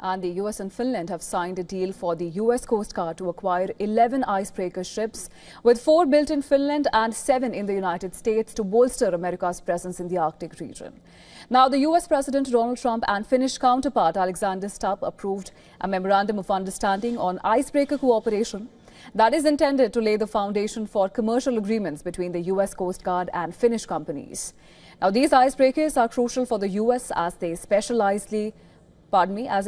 And the US and Finland have signed a deal for the US Coast Guard to acquire 11 icebreaker ships, with 4 built in Finland and 7 in the United States to bolster America's presence in the Arctic region. Now, the US President Donald Trump and Finnish counterpart Alexander Stubb approved a memorandum of understanding on icebreaker cooperation that is intended to lay the foundation for commercial agreements between the US Coast Guard and Finnish companies. Now, these icebreakers are crucial for the US as they are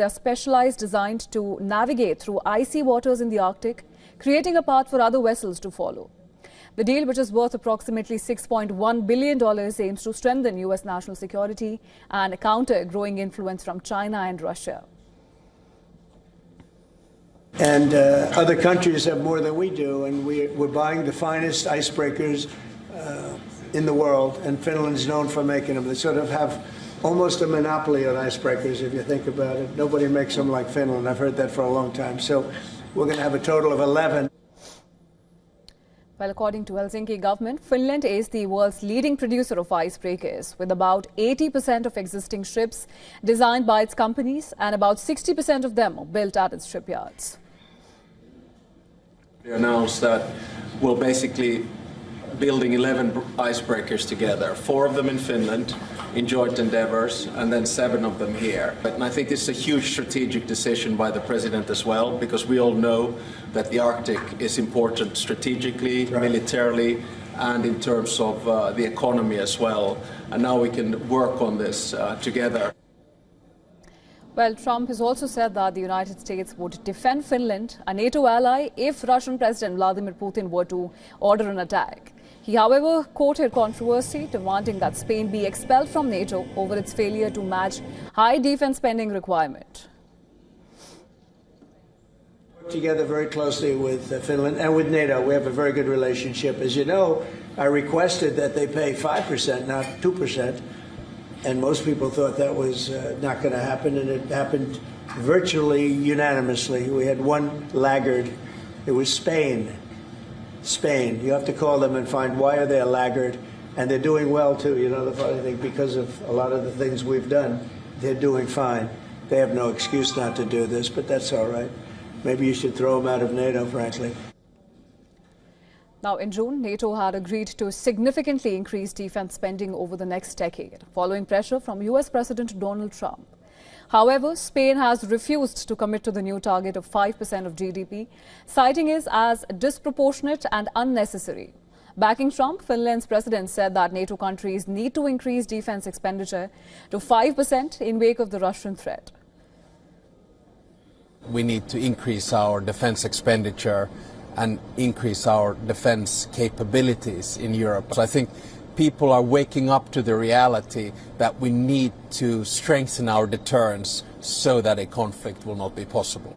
specialized, designed to navigate through icy waters in the Arctic, creating a path for other vessels to follow. The deal, which is worth approximately $6.1 billion, aims to strengthen US national security and counter growing influence from China and Russia. And other countries have more than we do, and we're buying the finest icebreakers in the world, and Finland's known for making them. They sort of have almost a monopoly on icebreakers, if you think about it. Nobody makes them like Finland. I've heard that for a long time. So we're going to have a total of 11. Well, according to Helsinki government, Finland is the world's leading producer of icebreakers, with about 80% of existing ships designed by its companies, and about 60% of them are built at its shipyards. We announced that we'll basically building 11 icebreakers together, 4 of them in Finland in joint endeavors, and then 7 of them here. And I think this is a huge strategic decision by the president as well, because we all know that the Arctic is important strategically, militarily, and in terms of the economy as well. And now we can work on this together. Well, Trump has also said that the United States would defend Finland, a NATO ally, if Russian President Vladimir Putin were to order an attack. He, however, courted controversy, demanding that Spain be expelled from NATO over its failure to match high defense spending requirement. We work together very closely with Finland and with NATO. We have a very good relationship. As you know, I requested that they pay 5%, not 2%. And most people thought that was not going to happen, and it happened virtually unanimously. We had one laggard. It was Spain. Spain. You have to call them and find why are they a laggard, and they're doing well too. You know, the funny thing, because of a lot of the things we've done, they're doing fine. They have no excuse not to do this, but that's all right. Maybe you should throw them out of NATO, frankly. Now, in June, NATO had agreed to significantly increase defense spending over the next decade, following pressure from US President Donald Trump. However, Spain has refused to commit to the new target of 5% of GDP, citing it as disproportionate and unnecessary. Backing Trump, Finland's president said that NATO countries need to increase defense expenditure to 5% in wake of the Russian threat. We need to increase our defense expenditure and increase our defense capabilities in Europe. So I think people are waking up to the reality that we need to strengthen our deterrence so that a conflict will not be possible.